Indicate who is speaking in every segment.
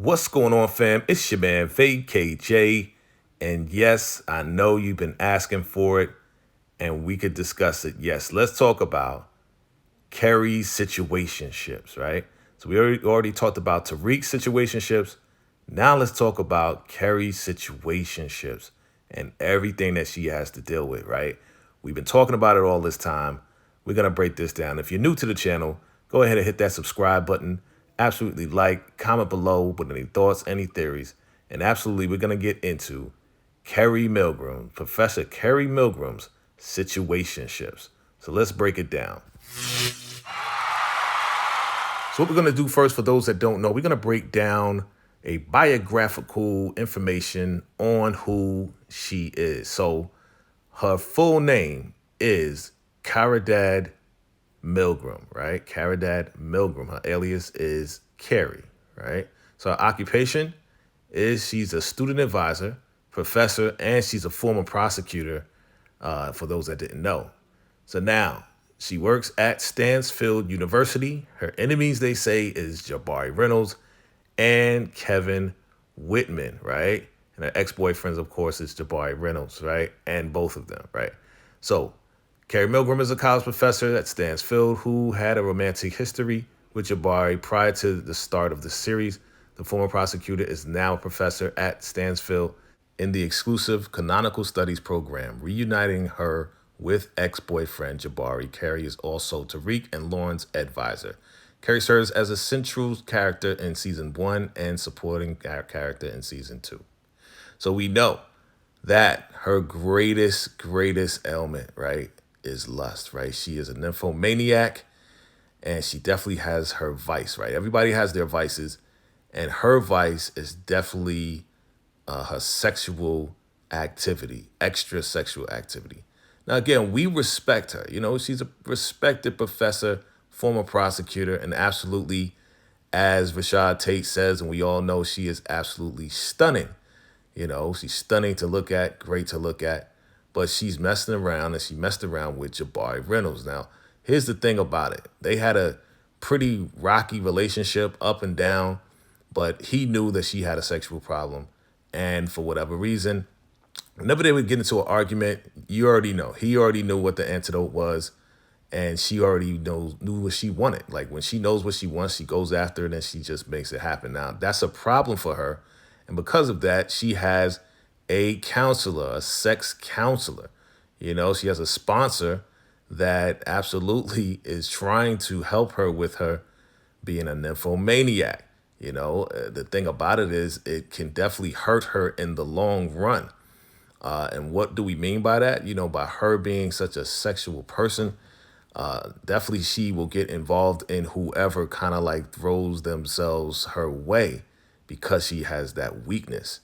Speaker 1: What's going on, fam? It's your man, VACAY-J. And yes, I know you've been asking for it, and we could discuss it. Yes, let's talk about Carrie's situationships, right? So we already talked about Tariq's situationships. Now let's talk about Carrie's situationships and everything that she has to deal with, right? We've been talking about it all this time. We're going to break this down. If you're new to the channel, go ahead and hit that subscribe button. Absolutely like, comment below with any thoughts, any theories. And absolutely, we're going to get into Carrie Milgram, Professor Carrie Milgram's situationships. So let's break it down. So what we're going to do first, for those that don't know, we're going to break down a biographical information on who she is. So her full name is Carrie'S Milgram, right? Carrie'S Milgram. Her alias is Carrie, right? So her occupation is she's a student advisor, professor, and she's a former prosecutor, for those that didn't know. So now she works at Stansfield University. Her enemies, they say, is Jabari Reynolds and Kevin Whitman, right? And her ex-boyfriends, of course, is Jabari Reynolds, right? And both of them, right? So Carrie Milgram is a college professor at Stansfield who had a romantic history with Jabari prior to the start of the series. The former prosecutor is now a professor at Stansfield in the exclusive canonical studies program, reuniting her with ex-boyfriend Jabari. Carrie is also Tariq and Lauren's advisor. Carrie serves as a central character in season 1 and supporting character in season 2. So we know that her greatest ailment, right, is lust, right? She is a nymphomaniac, and she definitely has her vice, right? Everybody has their vices, and her vice is definitely her sexual activity, extra sexual activity. Now, again, we respect her. You know, she's a respected professor, former prosecutor, and absolutely, as Rashad Tate says, and we all know, she is absolutely stunning. You know, she's stunning to look at, great to look at, but she's messing around, and she messed around with Jabari Reynolds. Now, here's the thing about it. They had a pretty rocky relationship, up and down, but he knew that she had a sexual problem. And for whatever reason, whenever they would get into an argument, you already know. He already knew what the antidote was, and she already knew what she wanted. Like, when she knows what she wants, she goes after it, and she just makes it happen. Now, that's a problem for her. And because of that, she has a counselor, a sex counselor. You know, she has a sponsor that absolutely is trying to help her with her being a nymphomaniac. You know, the thing about it is it can definitely hurt her in the long run. And what do we mean by that? You know, by her being such a sexual person, definitely she will get involved in whoever kind of like throws themselves her way because she has that weakness.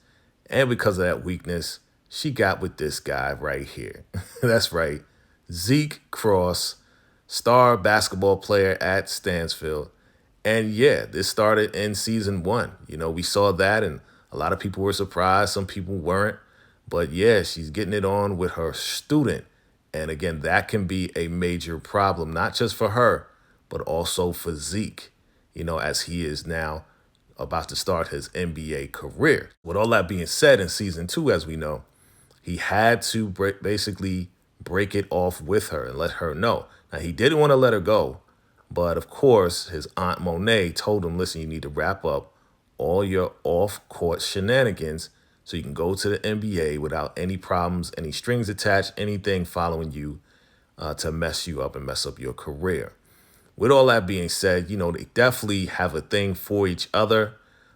Speaker 1: And because of that weakness, she got with this guy right here. That's right. Zeke Cross, star basketball player at Stansfield. And yeah, this started in season 1. You know, we saw that, and a lot of people were surprised. Some people weren't. But yeah, she's getting it on with her student. And again, that can be a major problem, not just for her, but also for Zeke, you know, as he is now about to start his NBA career. With all that being said, in season 2, as we know, he had to basically break it off with her and let her know. Now, he didn't want to let her go, but of course, his Aunt Monet told him, listen, you need to wrap up all your off-court shenanigans so you can go to the NBA without any problems, any strings attached, anything following you to mess you up and mess up your career. With all that being said, you know, they definitely have a thing for each other.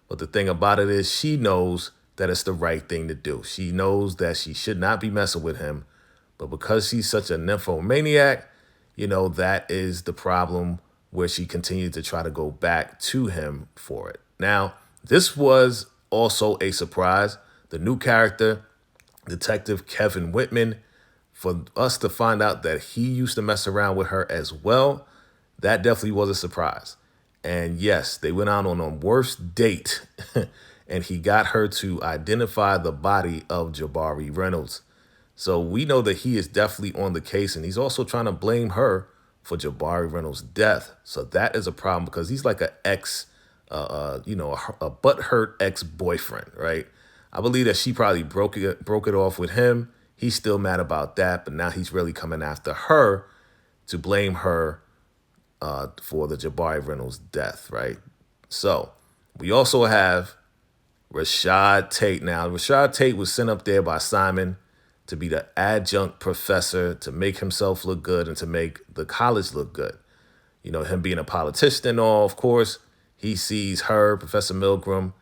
Speaker 1: But the thing about it is she knows that it's the right thing to do. She knows that she should not be messing with him. But because she's such a nymphomaniac, you know, that is the problem where she continued to try to go back to him for it. Now, this was also a surprise. The new character, Detective Kevin Whitman, for us to find out that he used to mess around with her as well, that definitely was a surprise. And yes, they went out on a worst date, and he got her to identify the body of Jabari Reynolds. So we know that he is definitely on the case, and he's also trying to blame her for Jabari Reynolds' death. So that is a problem because he's like an ex a butthurt ex-boyfriend, right? I believe that she probably broke it off with him. He's still mad about that, but now he's really coming after her to blame her for the Jabari Reynolds death, right? So we also have Rashad Tate. Now, Rashad Tate was sent up there by Simon to be the adjunct professor, to make himself look good and to make the college look good. You know, him being a politician and all, of course, he sees her, Professor Milgram,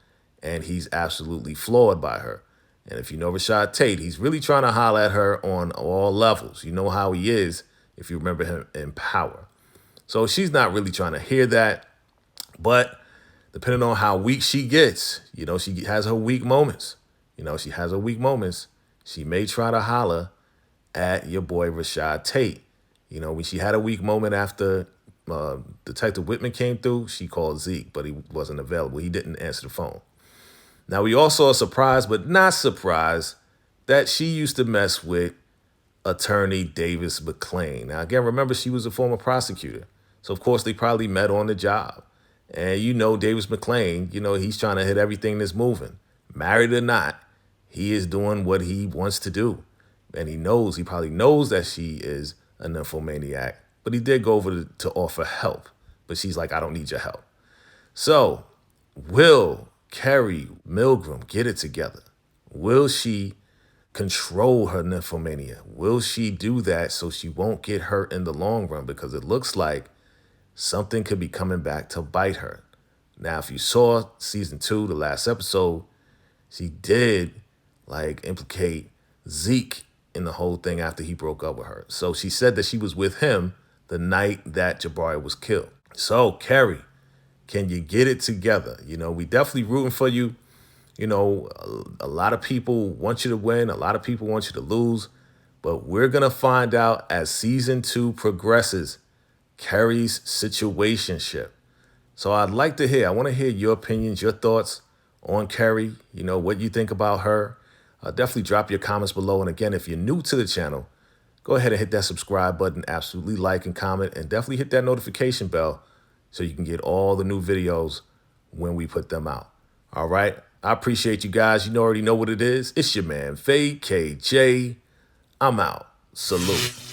Speaker 1: and he's absolutely floored by her. And if you know Rashad Tate, he's really trying to holler at her on all levels. You know how he is if you remember him in Power. So she's not really trying to hear that. But depending on how weak she gets, you know, she has her weak moments. She may try to holler at your boy Rashad Tate. You know, when she had a weak moment after Detective Whitman came through, she called Zeke, but he wasn't available. He didn't answer the phone. Now, we also are surprised, but not surprised, that she used to mess with attorney Davis McClain. Now, again, remember, she was a former prosecutor. So, of course, they probably met on the job. And you know Davis McClain, you know, he's trying to hit everything that's moving. Married or not, he is doing what he wants to do. And he probably knows that she is a nymphomaniac. But he did go over to offer help. But she's like, I don't need your help. So, will Carrie Milgram get it together? Will she control her nymphomania? Will she do that so she won't get hurt in the long run? Because it looks like something could be coming back to bite her. Now, if you saw season 2, the last episode, she did implicate Zeke in the whole thing after he broke up with her. So she said that she was with him the night that Jabari was killed. So, Carrie, can you get it together? You know, we definitely rooting for you. You know, a lot of people want you to win. A lot of people want you to lose. But we're going to find out as season 2 progresses, Carrie's situationship. So I want to hear your opinions, your thoughts on Carrie. You know, what you think about her. Definitely drop your comments below. And again, if you're new to the channel, go ahead and hit that subscribe button. Absolutely like and comment. And definitely hit that notification bell so you can get all the new videos when we put them out. All right. I appreciate you guys. You already know what it is. It's your man, VACAY-J. I'm out. Salute.